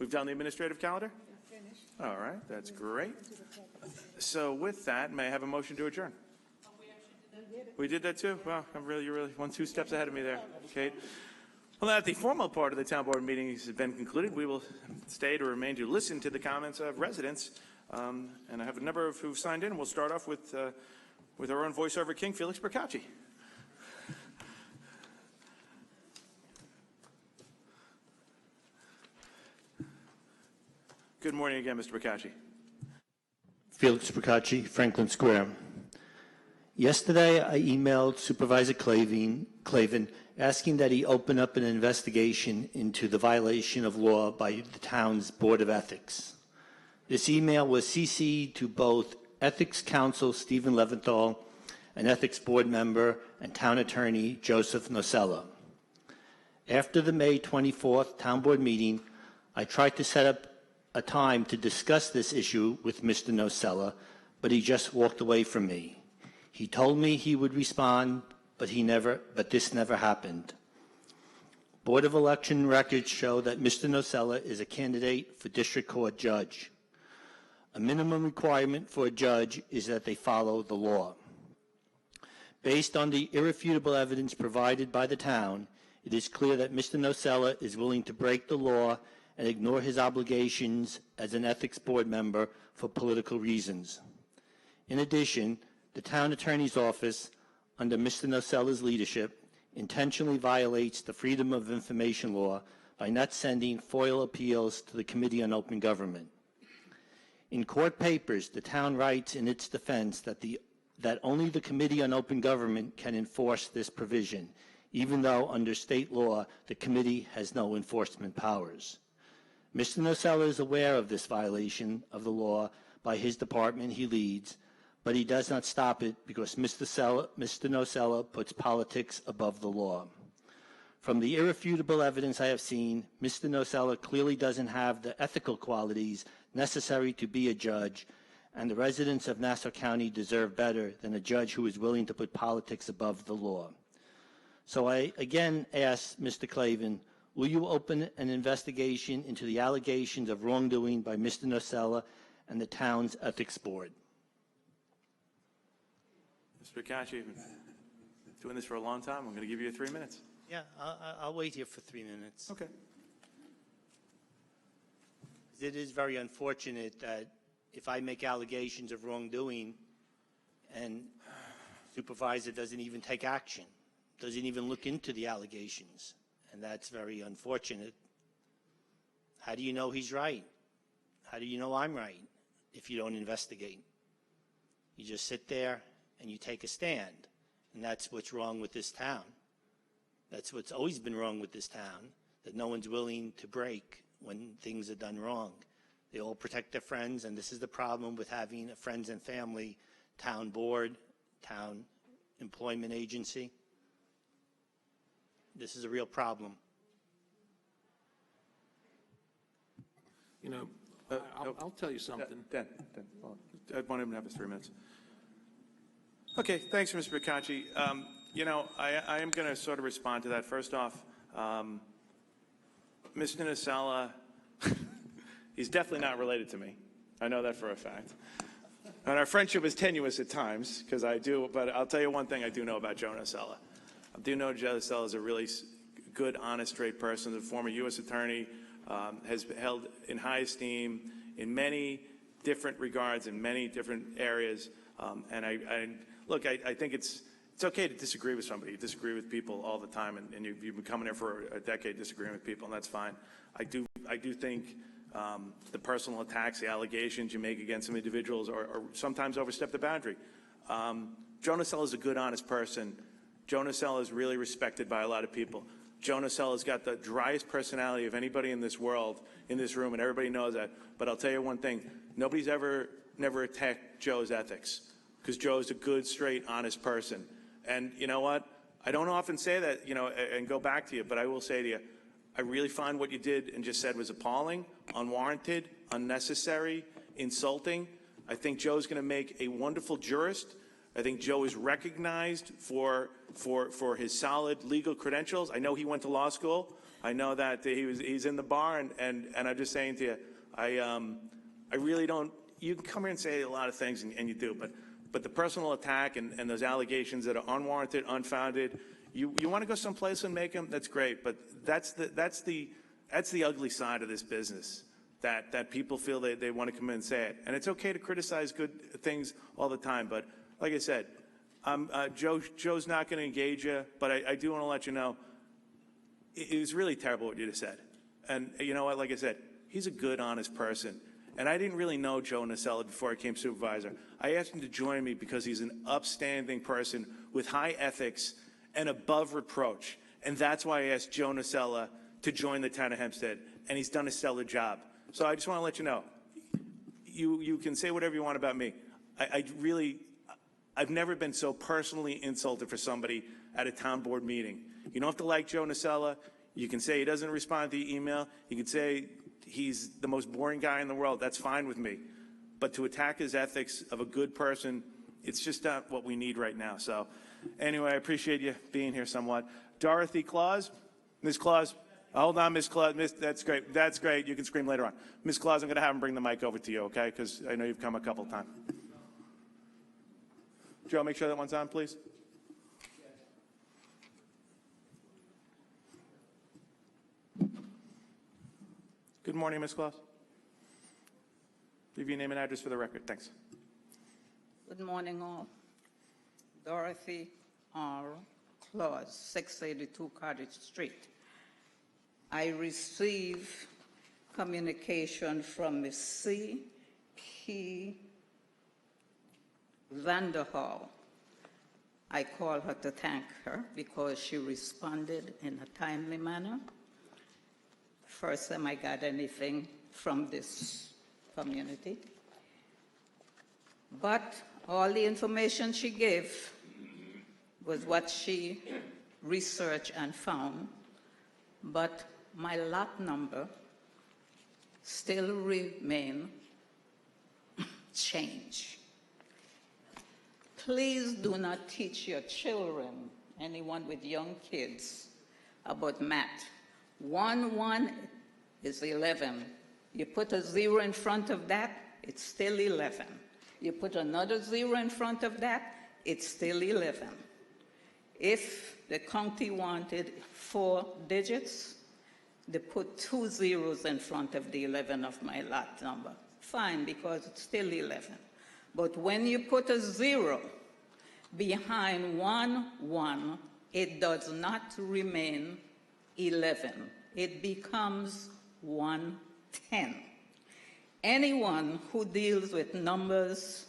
We've done the administrative calendar? All right, that's great. So with that, may I have a motion to adjourn? We did that too? Wow, you're really 2 steps ahead of me there, Kate. Well, now that the formal part of the town board meeting has been concluded, we will stay to remain to listen to the comments of residents. And I have a number of who've signed in. We'll start off with our own voiceover king, Felix Bercacci. Good morning again, Mr. Bercacci. Felix Bercacci, Franklin Square. Yesterday, I emailed Supervisor Clavin asking that he open up an investigation into the violation of law by the town's Board of Ethics. This email was CC'd to both Ethics Counsel Stephen Leventhal and Ethics Board member and Town Attorney Joseph Nocella. After the May 24th Town Board meeting, I tried to set up a time to discuss this issue with Mr. Nocella, but he just walked away from me. He told me he would respond, but this never happened. Board of Election records show that Mr. Nocella is a candidate for district court judge. A minimum requirement for a judge is that they follow the law. Based on the irrefutable evidence provided by the town, it is clear that Mr. Nocella is willing to break the law and ignore his obligations as an ethics board member for political reasons. In addition, the town attorney's office, under Mr. Nocella's leadership, intentionally violates the Freedom of Information law by not sending FOIL appeals to the Committee on Open Government. In court papers, the town writes in its defense that only the Committee on Open Government can enforce this provision, even though under state law the committee has no enforcement powers. Mr. Nocella is aware of this violation of the law by his department he leads, but he does not stop it because Mr. Nocella puts politics above the law. From the irrefutable evidence I have seen, Mr. Nocella clearly doesn't have the ethical qualities necessary to be a judge, and the residents of Nassau County deserve better than a judge who is willing to put politics above the law. So I again ask Mr. Clavin, will you open an investigation into the allegations of wrongdoing by Mr. Nocella and the town's ethics board? Mr. Bercacci, I've been doing this for a long time. I'm going to give you 3 minutes. Yeah, I'll wait here for 3 minutes. Okay. It is very unfortunate that if I make allegations of wrongdoing and supervisor doesn't even take action, doesn't even look into the allegations, and that's very unfortunate. How do you know he's right? How do you know I'm right if you don't investigate? You just sit there and you take a stand, and that's what's wrong with this town. That's what's always been wrong with this town, that no one's willing to break when things are done wrong. They all protect their friends, and this is the problem with having a friends and family town board, town employment agency. This is a real problem. You know, I'll tell you something. Dan, I want him to have his 3 minutes. Okay, thanks, Mr. Bercacci. You know, I am going to sort of respond to that. First off, Mr. Nocella, he's definitely not related to me. I know that for a fact. And our friendship is tenuous at times, because I do, but I'll tell you one thing I do know about Joe Nocella. I do know Joe Nocella is a really good, honest, straight person. The former U.S. attorney, has been held in high esteem in many different regards, in many different areas. And look, I think it's okay to disagree with somebody. You disagree with people all the time, and you've been coming here for a decade disagreeing with people, and that's fine. I do think the personal attacks, the allegations you make against some individuals are sometimes overstep the boundary. Joe Nocella is a good, honest person. Joe Nocella is really respected by a lot of people. Joe Nocella's got the driest personality of anybody in this world, in this room, and everybody knows that. But I'll tell you one thing, nobody's never attacked Joe's ethics, because Joe's a good, straight, honest person. And you know what? I don't often say that, you know, and go back to you, but I will say to you, I really find what you did and just said was appalling, unwarranted, unnecessary, insulting. I think Joe's going to make a wonderful jurist. I think Joe is recognized for his solid legal credentials. I know he went to law school. I know that he's in the bar, and I'm just saying to you, I really don't. You can come here and say a lot of things, and you do, but the personal attack and those allegations that are unwarranted, unfounded, you want to go someplace and make them. That's great, but that's the ugly side of this business. That people feel they want to come in and say it, and it's okay to criticize good things all the time. But like I said, Joe's not going to engage you, but I do want to let you know it was really terrible what you just said. And you know what? Like I said, he's a good, honest person. And I didn't really know Joe Nacella before I became supervisor. I asked him to join me because he's an upstanding person with high ethics and above reproach. And that's why I asked Joe Nacella to join the town of Hempstead. And he's done a stellar job. So I just want to let you know, you can say whatever you want about me. I've never been so personally insulted for somebody at a town board meeting. You don't have to like Joe Nacella. You can say he doesn't respond to your email. You can say he's the most boring guy in the world. That's fine with me. But to attack his ethics of a good person, it's just not what we need right now. So anyway, I appreciate you being here somewhat. Dorothy Claus, Ms. Claus, hold on, Ms. Claus. That's great. That's great. You can scream later on. Ms. Claus, I'm going to have him bring the mic over to you, okay? Because I know you've come a couple times. Joe, make sure that one's on, please. Good morning, Ms. Claus. Give your name and address for the record. Thanks. Good morning, all. Dorothy R. Claus, 682 Cottage Street. I received communication from Ms. C.P. Vanderhall. I call her to thank her because she responded in a timely manner. First time I got anything from this community. But all the information she gave was what she researched and found. But my lot number still remain changed. Please do not teach your children, anyone with young kids, about math. 1 is 11. You put a 0 in front of that, it's still 11. You put another 0 in front of that, it's still 11. If the county wanted 4 digits, they put 2 zeros in front of the 11 of my lot number. Fine, because it's still 11. But when you put a 0 behind 1, it does not remain 11. It becomes 110. Anyone who deals with numbers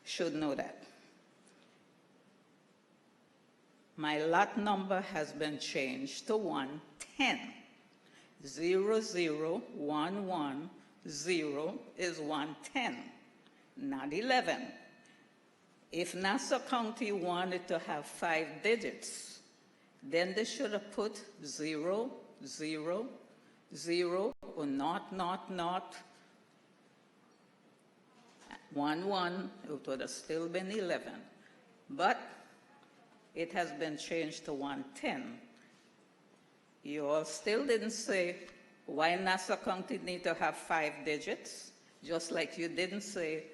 should know that. My lot number has been changed to 110. 00110 is 110, not 11. If Nassau County wanted to have 5 digits, then they should have put 0, 0, 0, or 0, 0, 0, 1, 1. It would have still been 11. But it has been changed to 110. You all still didn't say why Nassau County need to have 5 digits, just like you didn't say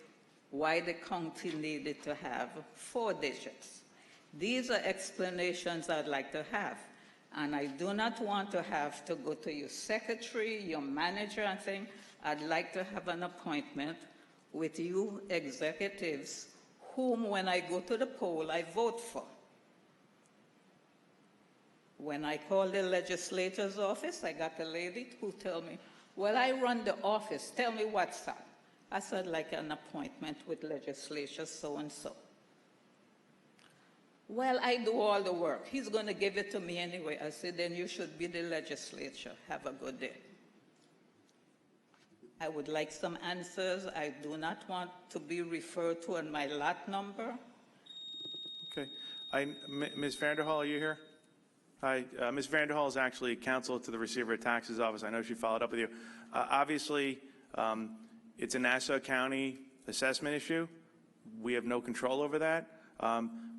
why the county needed to have 4 digits. These are explanations I'd like to have. And I do not want to have to go to your secretary, your manager, and things. I'd like to have an appointment with you executives whom, when I go to the poll, I vote for. When I call the legislator's office, I got a lady who told me, well, I run the office. Tell me what's up. I said, like an appointment with legislature so-and-so. Well, I do all the work. He's going to give it to me anyway. I said, then you should be the legislature. Have a good day. I would like some answers. I do not want to be referred to on my lot number. Okay. Ms. Vanderhall, are you here? Hi. Ms. Vanderhall is actually counsel to the Receiver of Taxes Office. I know she followed up with you. Obviously, it's a Nassau County assessment issue. We have no control over that.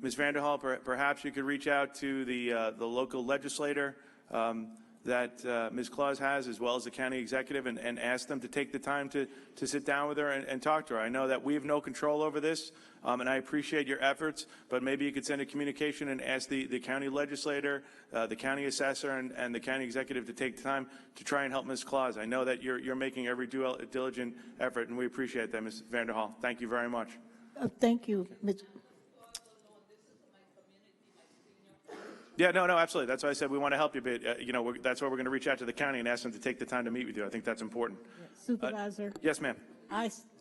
Ms. Vanderhall, perhaps you could reach out to the local legislator that Ms. Claus has, as well as the county executive, and ask them to take the time to sit down with her and talk to her. I know that we have no control over this, and I appreciate your efforts, but maybe you could send a communication and ask the county legislator, the county assessor, and the county executive to take the time to try and help Ms. Claus. I know that you're making every diligent effort, and we appreciate that, Ms. Vanderhall. Thank you very much. Thank you, Ms. Yeah, no, absolutely. That's why I said we want to help you, but that's why we're going to reach out to the county and ask them to take the time to meet with you. I think that's important. Supervisor. Yes, ma'am.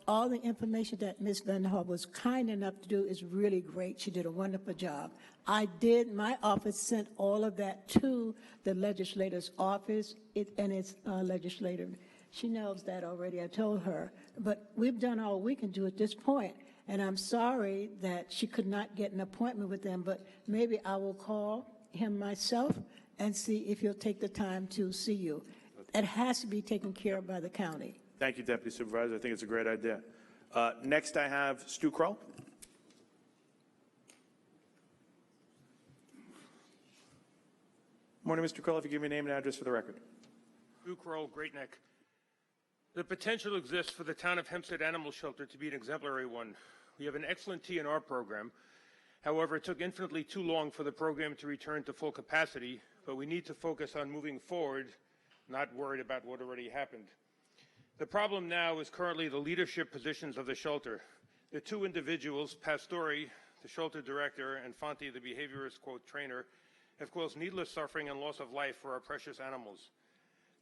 All the information that Ms. Vanderhall was kind enough to do is really great. She did a wonderful job. My office sent all of that to the legislator's office and its legislator. She knows that already, I told her. But we've done all we can do at this point. And I'm sorry that she could not get an appointment with them, but maybe I will call him myself and see if he'll take the time to see you. It has to be taken care of by the county. Thank you, Deputy Supervisor. I think it's a great idea. Next, I have Stu Kroll. Morning, Mr. Kroll. If you give me your name and address for the record. Stu Kroll, Great Neck. The potential exists for the town of Hempstead Animal Shelter to be an exemplary one. We have an excellent TNR program. However, it took infinitely too long for the program to return to full capacity, but we need to focus on moving forward, not worried about what already happened. The problem now is currently the leadership positions of the shelter. The two individuals, Pastori, the shelter director, and Fonte, the behaviorist, quote, trainer, have caused needless suffering and loss of life for our precious animals.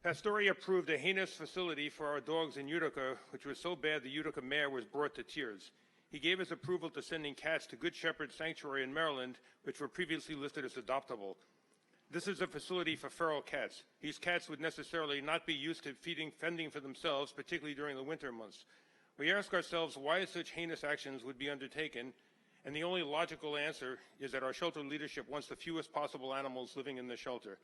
Pastori approved a heinous facility for our dogs in Utica, which was so bad the Utica mayor was brought to tears. He gave his approval to sending cats to Good Shepherd Sanctuary in Maryland, which were previously listed as adoptable. This is a facility for feral cats. These cats would necessarily not be used to fending for themselves, particularly during the winter months. We ask ourselves why such heinous actions would be undertaken, and the only logical answer is that our shelter leadership wants the fewest possible animals living in the shelter.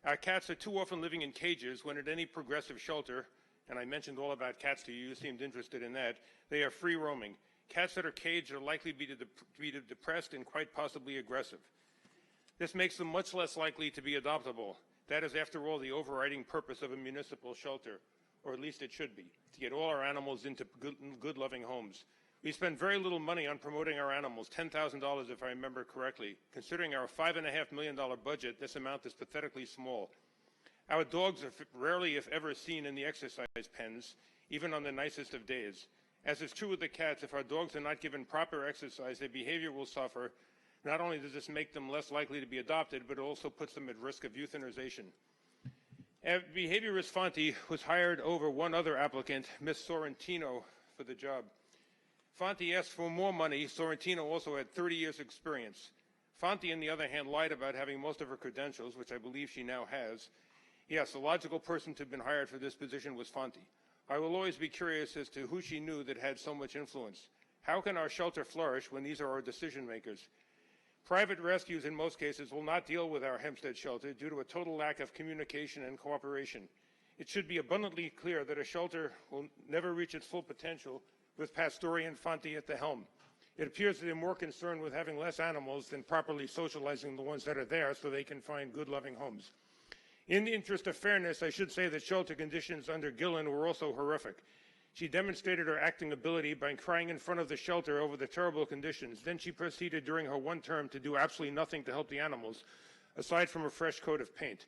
Our cats are too often living in cages when at any progressive shelter, and I mentioned all about cats to you, you seemed interested in that, they are free roaming. Cats that are caged are likely to be depressed and quite possibly aggressive. This makes them much less likely to be adoptable. That is, after all, the overriding purpose of a municipal shelter, or at least it should be, to get all our animals into good loving homes. We spend very little money on promoting our animals, $10,000 if I remember correctly. Considering our $5.5 million budget, this amount is pathetically small. Our dogs are rarely, if ever, seen in the exercise pens, even on the nicest of days. As is true with the cats, if our dogs are not given proper exercise, their behavior will suffer. Not only does this make them less likely to be adopted, but it also puts them at risk of euthanization. Behaviorist Fonte was hired over one other applicant, Ms. Sorrentino, for the job. Fonte asked for more money. Sorrentino also had 30 years' experience. Fonte, on the other hand, lied about having most of her credentials, which I believe she now has. Yes, the logical person to have been hired for this position was Fonte. I will always be curious as to who she knew that had so much influence. How can our shelter flourish when these are our decision makers? Private rescues in most cases will not deal with our Hempstead shelter due to a total lack of communication and cooperation. It should be abundantly clear that a shelter will never reach its full potential with Pastori and Fonte at the helm. It appears that they're more concerned with having less animals than properly socializing the ones that are there so they can find good loving homes. In the interest of fairness, I should say that shelter conditions under Gillen were also horrific. She demonstrated her acting ability by crying in front of the shelter over the terrible conditions. Then she proceeded during her one term to do absolutely nothing to help the animals, aside from a fresh coat of paint.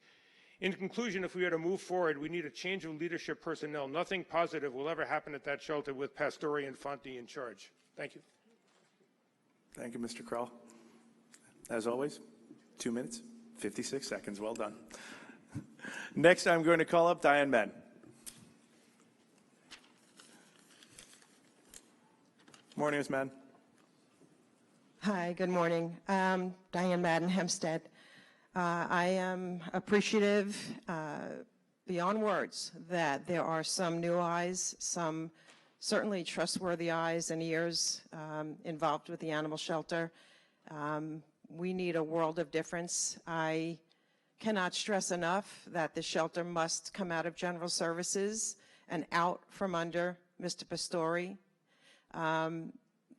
In conclusion, if we are to move forward, we need a change of leadership personnel. Nothing positive will ever happen at that shelter with Pastori and Fonte in charge. Thank you. Thank you, Mr. Kroll. As always, 2 minutes, 56 seconds. Well done. Next, I'm going to call up Diane Madden. Morning, Ms. Madden. Hi, good morning. Diane Madden, Hempstead. I am appreciative beyond words that there are some new eyes, some certainly trustworthy eyes and ears involved with the animal shelter. We need a world of difference. I cannot stress enough that the shelter must come out of general services and out from under Mr. Pastori.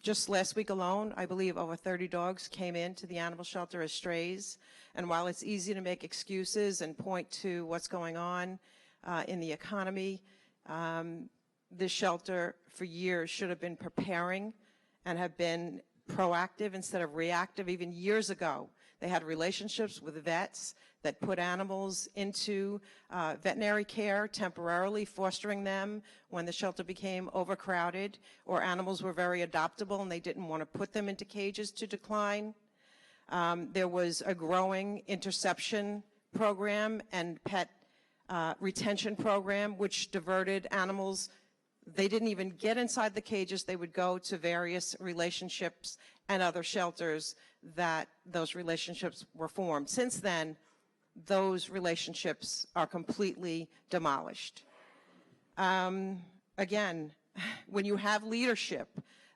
Just last week alone, I believe over 30 dogs came into the animal shelter as strays. And while it's easy to make excuses and point to what's going on in the economy, this shelter for years should have been preparing and have been proactive instead of reactive. Even years ago, they had relationships with vets that put animals into veterinary care temporarily, fostering them when the shelter became overcrowded, or animals were very adoptable and they didn't want to put them into cages to decline. There was a growing interception program and pet retention program, which diverted animals. They didn't even get inside the cages. They would go to various relationships and other shelters that those relationships were formed. Since then, those relationships are completely demolished. Again, when you have leadership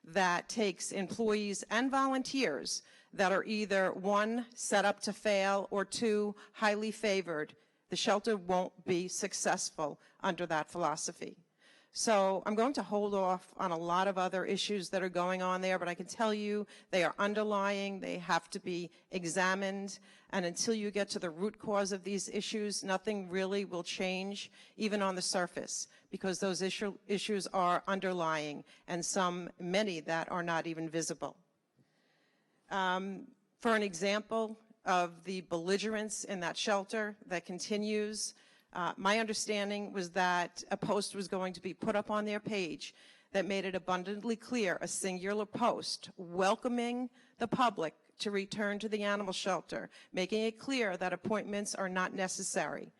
that takes employees and volunteers that are either, one, set up to fail, or two, highly favored, the shelter won't be successful under that philosophy. So I'm going to hold off on a lot of other issues that are going on there, but I can tell you they are underlying, they have to be examined, and until you get to the root cause of these issues, nothing really will change, even on the surface, because those issues are underlying, and many that are not even visible. For an example of the belligerence in that shelter that continues, my understanding was that a post was going to be put up on their page that made it abundantly clear, a singular post, welcoming the public to return to the animal shelter, making it clear that appointments are not necessary.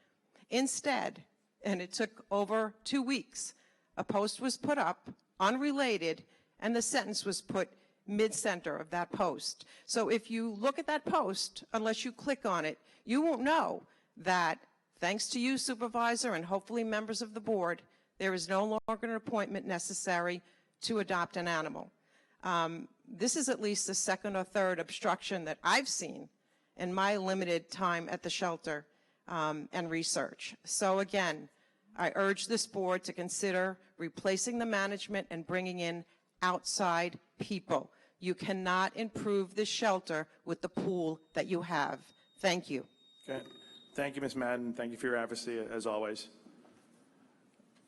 Instead, and it took over 2 weeks, a post was put up, unrelated, and the sentence was put mid-center of that post. So if you look at that post, unless you click on it, you won't know that, thanks to you, Supervisor, and hopefully members of the board, there is no longer an appointment necessary to adopt an animal. This is at least the second or third obstruction that I've seen in my limited time at the shelter and research. So again, I urge this board to consider replacing the management and bringing in outside people. You cannot improve this shelter with the pool that you have. Thank you. Okay. Thank you, Ms. Madden. Thank you for your advocacy, as always.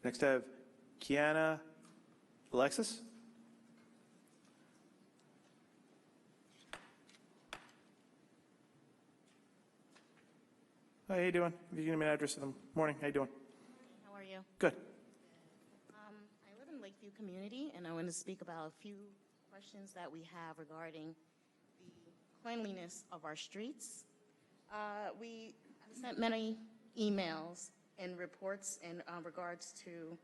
Next, I have Kiana Alexis. Hi, how you doing? If you give me an address in the morning, how you doing? How are you? Good. I live in Lakeview community, and I want to speak about a few questions that we have regarding the cleanliness of our streets. We sent many emails and reports in regards to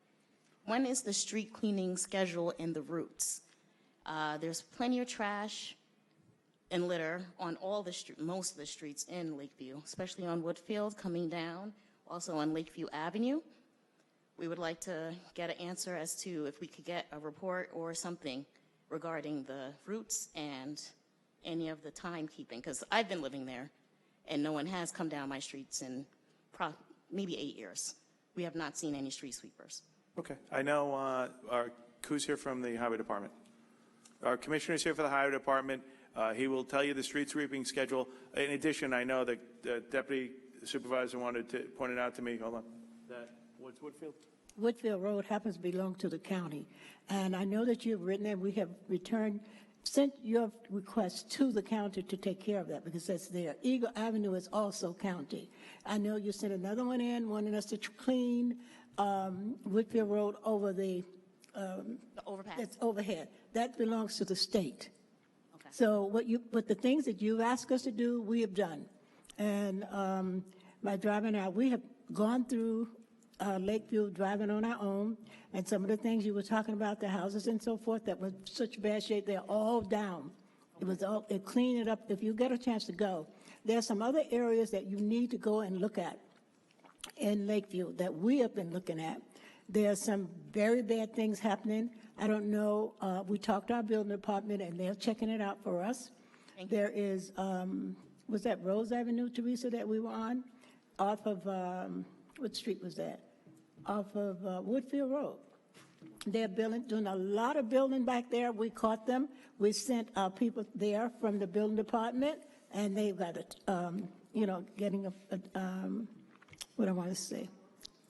when is the street cleaning schedule in the routes. There's plenty of trash and litter on all the most of the streets in Lakeview, especially on Woodfield coming down, also on Lakeview Avenue. We would like to get an answer as to if we could get a report or something regarding the routes and any of the timekeeping, because I've been living there and no one has come down my streets in maybe 8 years. We have not seen any street sweepers. Okay. I know who's here from the Highway Department. Our commissioner's here for the Highway Department. He will tell you the street sweeping schedule. In addition, I know that the Deputy Supervisor wanted to point it out to me. Hold on. What's Woodfield? Woodfield Road happens to belong to the county. And I know that you've written and we have sent your request to the county to take care of that because that's there. Eagle Avenue is also county. I know you sent another one in wanting us to clean Woodfield Road over the overpass. That's overhead. That belongs to the state. Okay. So but the things that you've asked us to do, we have done. And my driver and I, we have gone through Lakeview driving on our own, and some of the things you were talking about, the houses and so forth, that was such bad shape, they're all down. It cleaned it up. If you get a chance to go, there are some other areas that you need to go and look at in Lakeview that we have been looking at. There are some very bad things happening. I don't know. We talked to our building department, and they're checking it out for us. There is, was that Rose Avenue, Teresa, that we were on? Off of, what street was that? Off of Woodfield Road. They're doing a lot of building back there. We caught them. We sent our people there from the building department, and they've got getting what I want to say.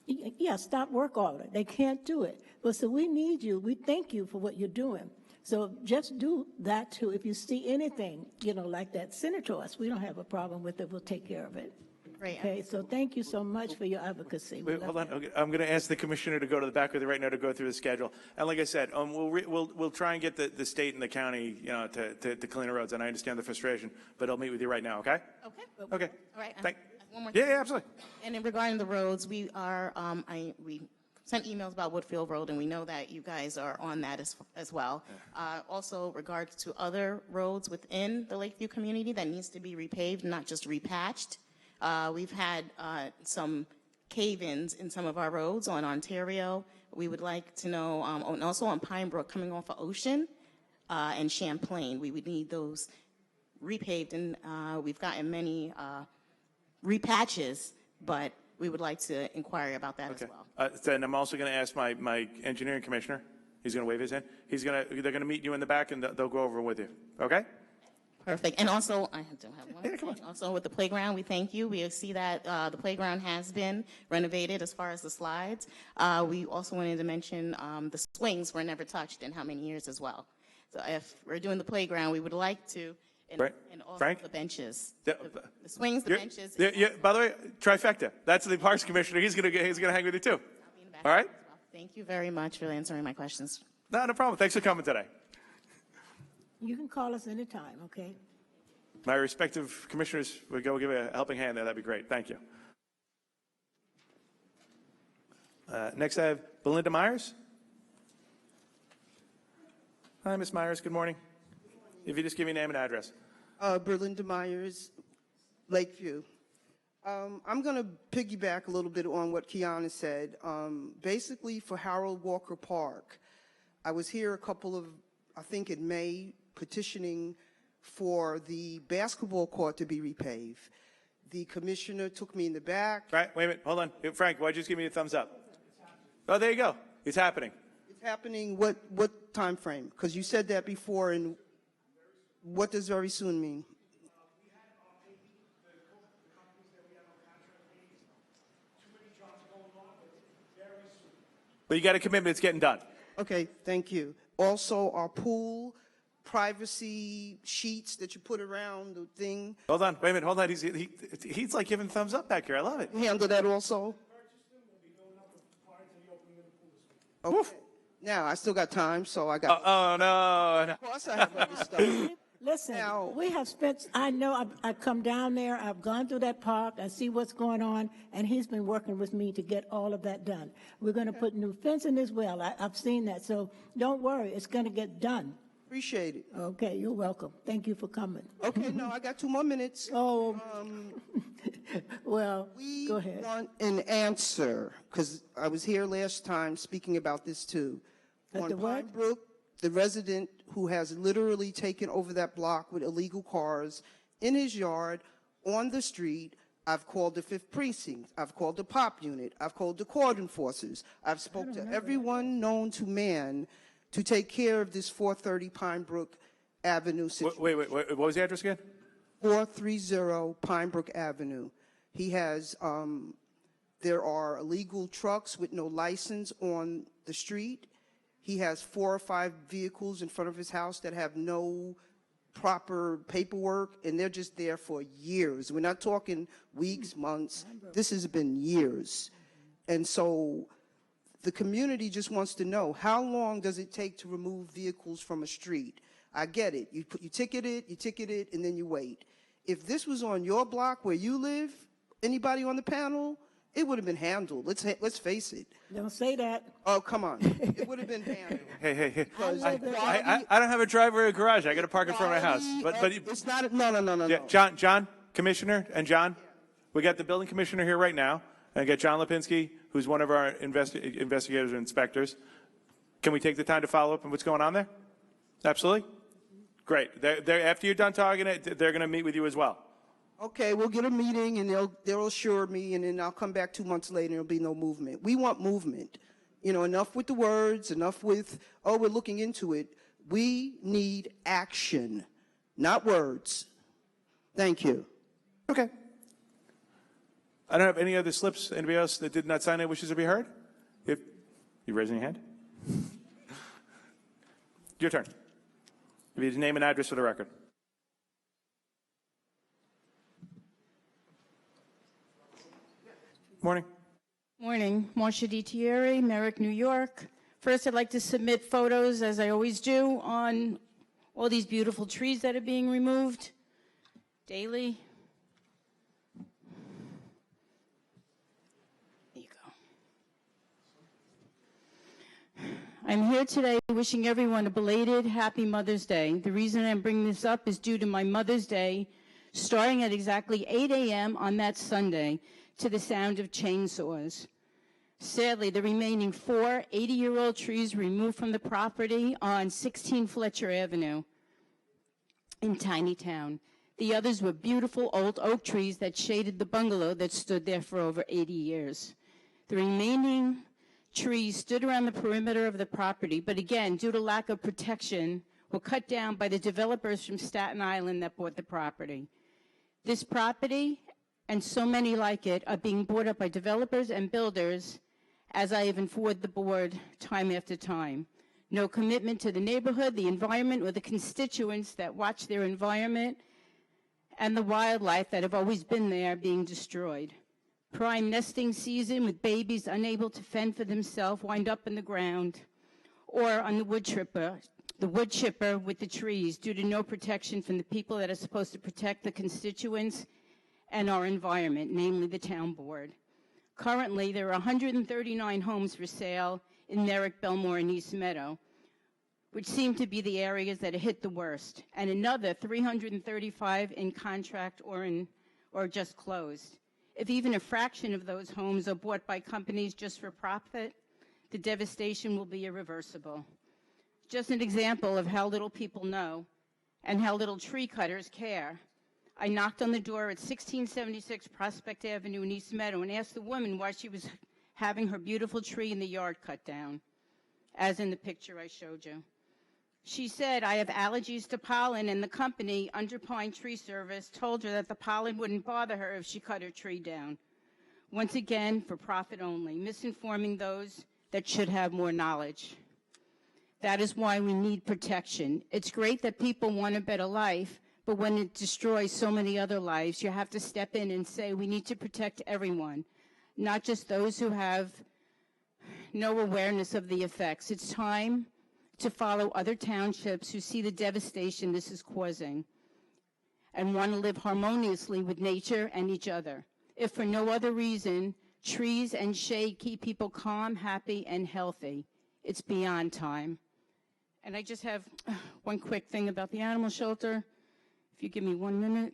Yeah, stop work order. They can't do it. But so we need you. We thank you for what you're doing. So just do that too. If you see anything, like that, send it to us. We don't have a problem with it. We'll take care of it. Great. Okay, so thank you so much for your advocacy. Wait, hold on. Okay, I'm going to ask the commissioner to go to the back with you right now to go through the schedule. And like I said, we'll try and get the state and the county, to clean the roads. And I understand the frustration, but I'll meet with you right now. Okay? Okay. Okay. All right. One more. Yeah, absolutely. And in regarding the roads, we are, we sent emails about Woodfield Road, and we know that you guys are on that as well. Also, regards to other roads within the Lakeview community that needs to be repaved, not just repatched. We've had some cave-ins in some of our roads on Ontario. We would like to know, and also on Pine Brook coming off of Ocean and Champlain. We would need those repaved, and we've gotten many repatches, but we would like to inquire about that as well. Then I'm also going to ask my engineering commissioner. He's going to wave his hand. They're going to meet you in the back, and they'll go over with you. Okay? Perfect. And also, I do have one. Yeah, come on. Also, with the playground, we thank you. We see that the playground has been renovated as far as the slides. We also wanted to mention the swings were never touched in how many years as well. So if we're doing the playground, we would like to, and also Frank? the benches. The swings, the benches. By the way, trifecta. That's the Parks Commissioner. He's going to hang with you too. All right? Thank you very much for answering my questions. No problem. Thanks for coming today. You can call us anytime, okay? My respective commissioners would go give a helping hand there. That'd be great. Thank you. Next, I have Belinda Myers. Hi, Ms. Myers. Good morning. If you just give me a name and address. Belinda Myers, Lakeview. I'm going to piggyback a little bit on what Kiana said. Basically, for Harold Walker Park, I was here I think in May, petitioning for the basketball court to be repaved. The commissioner took me in the back. Right, wait a minute, hold on. Frank, why'd you just give me a thumbs up? Oh, there you go. It's happening. It's happening, what time frame? Because you said that before, and what does very soon mean? But you got a commitment, it's getting done. Okay, thank you. Also, our pool, privacy sheets that you put around the thing. Hold on, wait a minute, hold on. He's like giving thumbs up back here. I love it. Handle that also? Okay. Now, I still got time, so I got... Oh, no. Of course I have other stuff. Listen, Now- we have spent, I know, I've come down there, I've gone through that park, I see what's going on, and he's been working with me to get all of that done. We're going to put new fencing as well. I've seen that, so don't worry, it's going to get done. Appreciate it. Okay, you're welcome. Thank you for coming. Okay, no, I got 2 more minutes. Oh, well, We go ahead. want an answer, because I was here last time speaking about this too. At On the what? Pine Brook, the resident who has literally taken over that block with illegal cars in his yard, on the street, I've called the 5th Precinct, I've called the POP unit, I've called the court enforcers, I've spoke to everyone known to man to take care of this 430 Pine Brook Avenue situation. Wait, what was the address again? 430 Pine Brook Avenue. He has, there are illegal trucks with no license on the street. He has 4 or 5 vehicles in front of his house that have no proper paperwork, and they're just there for years. We're not talking weeks, months. This has been years. And so the community just wants to know, how long does it take to remove vehicles from a street? I get it. You ticket it, and then you wait. If this was on your block where you live, anybody on the panel, it would have been handled. Let's face it. Don't say that. Oh, come on. It would have been handled. Hey. I I don't have a driveway or a garage. I got to park in front of my house. But It's not, no. yeah, John, Commissioner, and John, we got the building commissioner here right now. And I got John Lipinski, who's one of our investigators and inspectors. Can we take the time to follow up on what's going on there? Absolutely. Great. After you're done talking, they're going to meet with you as well. Okay, we'll get a meeting, and they'll assure me, and then I'll come back 2 months later, and there'll be no movement. We want movement. You know, enough with the words, enough with, oh, we're looking into it. We need action, not words. Thank you. Okay. I don't have any other slips. Anybody else that did not sign it wishes to be heard? If you raising your hand? Your turn. If you name and address for the record. Morning. Morning. Marcia DiTieri, Merrick, New York. First, I'd like to submit photos, as I always do, on all these beautiful trees that are being removed daily. There you go. I'm here today wishing everyone a belated Happy Mother's Day. The reason I'm bringing this up is due to my Mother's Day, starting at exactly 8 a.m. on that Sunday, to the sound of chainsaws. Sadly, the remaining 4 80-year-old trees removed from the property on 16 Fletcher Avenue in Tiny Town. The others were beautiful old oak trees that shaded the bungalow that stood there for over 80 years. The remaining trees stood around the perimeter of the property, but again, due to lack of protection, were cut down by the developers from Staten Island that bought the property. This property, and so many like it, are being bought up by developers and builders, as I have informed the board time after time. No commitment to the neighborhood, the environment, or the constituents that watch their environment and the wildlife that have always been there being destroyed. Prime nesting season with babies unable to fend for themselves wind up in the ground, or on the wood chipper with the trees due to no protection from the people that are supposed to protect the constituents and our environment, namely the town board. Currently, there are 139 homes for sale in Merrick, Belmore, and East Meadow, which seem to be the areas that are hit the worst, and another 335 in contract or just closed. If even a fraction of those homes are bought by companies just for profit, the devastation will be irreversible. Just an example of how little people know and how little tree cutters care. I knocked on the door at 1676 Prospect Avenue in East Meadow and asked the woman why she was having her beautiful tree in the yard cut down, as in the picture I showed you. She said, I have allergies to pollen, and the company, Underpine Tree Service, told her that the pollen wouldn't bother her if she cut her tree down. Once again, for profit only, misinforming those that should have more knowledge. That is why we need protection. It's great that people want a better life, but when it destroys so many other lives, you have to step in and say we need to protect everyone, not just those who have no awareness of the effects. It's time to follow other townships who see the devastation this is causing and want to live harmoniously with nature and each other. If for no other reason, trees and shade keep people calm, happy, and healthy. It's beyond time. And I just have one quick thing about the animal shelter. If you give me 1 minute.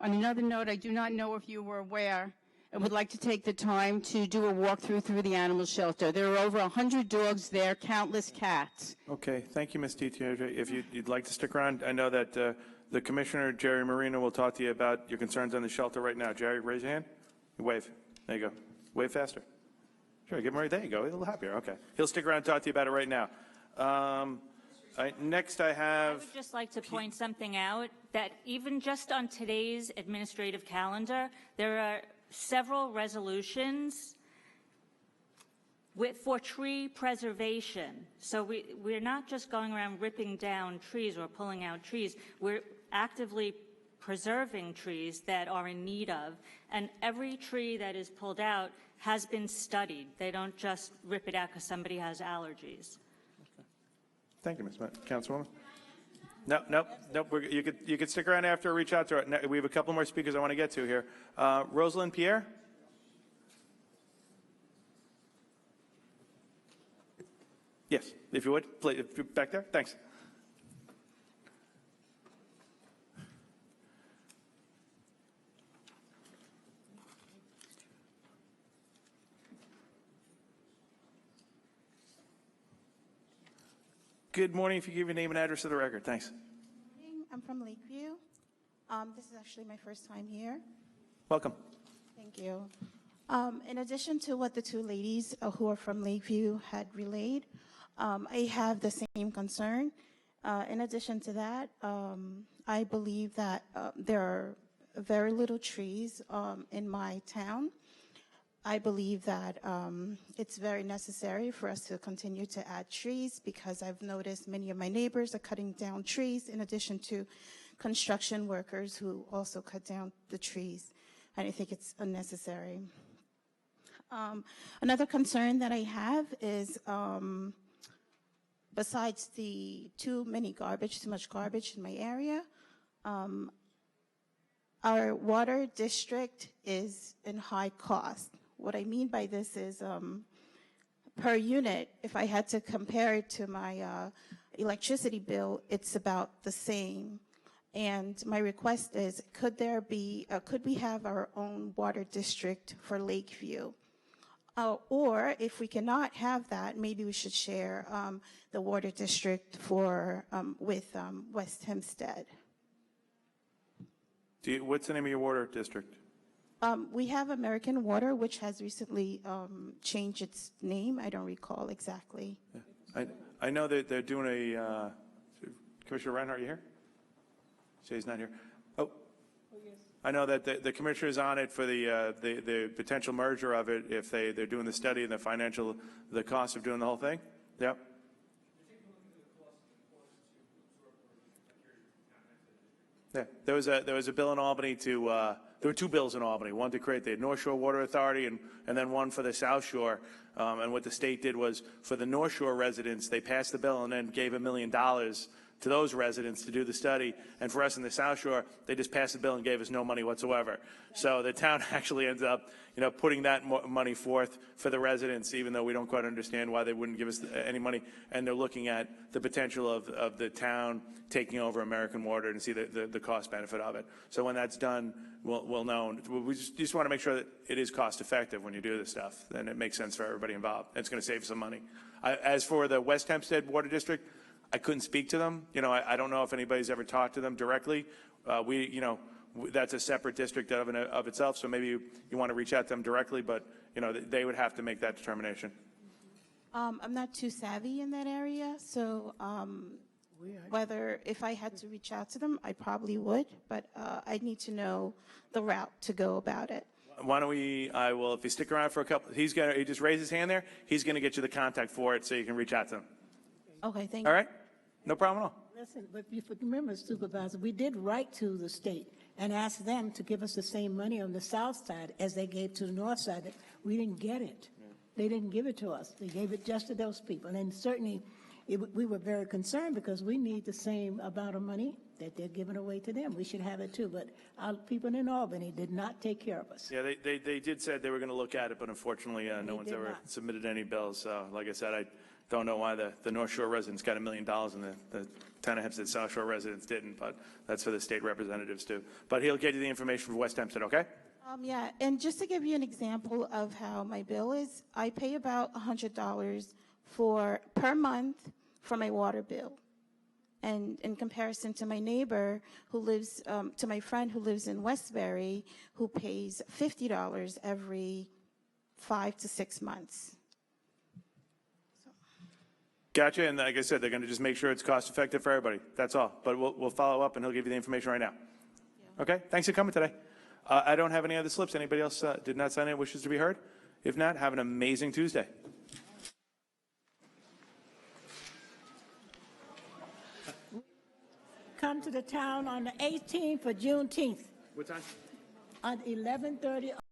On another note, I do not know if you were aware and would like to take the time to do a walkthrough through the animal shelter. There are over 100 dogs there, countless cats. Okay, thank you, Ms. DiTieri. If you'd like to stick around, I know that the Commissioner, Jerry Marino, will talk to you about your concerns on the shelter right now. Jerry, raise your hand. Wave. There you go. Wave faster. Sure, give him right. There you go. He's a little happier. Okay. He'll stick around and talk to you about it right now. Next, I have. I would just like to point something out, that even just on today's administrative calendar, there are several resolutions for tree preservation. So we're not just going around ripping down trees or pulling out trees. We're actively preserving trees that are in need of. And every tree that is pulled out has been studied. They don't just rip it out because somebody has allergies. Thank you, Ms. Councilwoman. Nope. You could stick around after or reach out to her. We have a couple more speakers I want to get to here. Rosalind Pierre. Yes, if you would, please, if you're back there. Thanks. Good morning. If you give your name and address to the record. Thanks. I'm from Lakeview. This is actually my first time here. Welcome. Thank you. In addition to what the two ladies who are from Lakeview had relayed, I have the same concern. In addition to that, I believe that there are very little trees in my town. I believe that it's very necessary for us to continue to add trees because I've noticed many of my neighbors are cutting down trees in addition to construction workers who also cut down the trees. And I think it's unnecessary. Another concern that I have is besides the too much garbage in my area, our water district is in high cost. What I mean by this is per unit, if I had to compare it to my electricity bill, it's about the same. And my request is, could we have our own water district for Lakeview? Or if we cannot have that, maybe we should share the water district with West Hempstead. What's the name of your water district? We have American Water, which has recently changed its name. I don't recall exactly. I know that they're doing a, Commissioner Reinhardt, are you here? He's not here. Oh. I know that the commissioner is on it for the potential merger of it if they're doing the study and the cost of doing the whole thing. Yep. Yeah, there was a bill in Albany there were two bills in Albany, one to create the North Shore Water Authority and then one for the South Shore. And what the state did was for the North Shore residents, they passed the bill and then gave $1 million to those residents to do the study. And for us in the South Shore, they just passed the bill and gave us no money whatsoever. So the town actually ends up, putting that money forth for the residents, even though we don't quite understand why they wouldn't give us any money. And they're looking at the potential of the town taking over American Water and see the cost benefit of it. So when that's done, we'll know. We just want to make sure that it is cost effective when you do this stuff. Then it makes sense for everybody involved. It's going to save some money. As for the West Hempstead Water District, I couldn't speak to them. I don't know if anybody's ever talked to them directly. That's a separate district of itself, so maybe you want to reach out to them directly, but they would have to make that determination. I'm not too savvy in that area, so if I had to reach out to them, I probably would, but I need to know the route to go about it. Why don't if you stick around for a couple, he just raised his hand there, he's going to get you the contact for it so you can reach out to him. Okay, thank you. All right? No problem at all. Listen, but if you remember, Supervisor, we did write to the state and ask them to give us the same money on the south side as they gave to the north side. We didn't get it. They didn't give it to us. They gave it just to those people. And certainly, we were very concerned because we need the same amount of money that they're giving away to them. We should have it too. But our people in Albany did not take care of us. Yeah, they did say they were going to look at it, but unfortunately, no one's ever submitted any bills. So, like I said, I don't know why the North Shore residents got $1 million and the town of Hempstead South Shore residents didn't, but that's for the state representatives too. But he'll get you the information from West Hempstead, okay? Yeah, and just to give you an example of how my bill is, I pay about $100 per month for my water bill. And in comparison to my neighbor who lives, to my friend who lives in Westbury, who pays $50 every 5 to 6 months. Gotcha, and like I said, they're going to just make sure it's cost effective for everybody. That's all. But we'll follow up, and he'll give you the information right now. Yeah. Okay, thanks for coming today. I don't have any other slips. Anybody else did not sign in wishes to be heard? If not, have an amazing Tuesday. Come to the town on the 18th for Juneteenth. What time? At 11:30.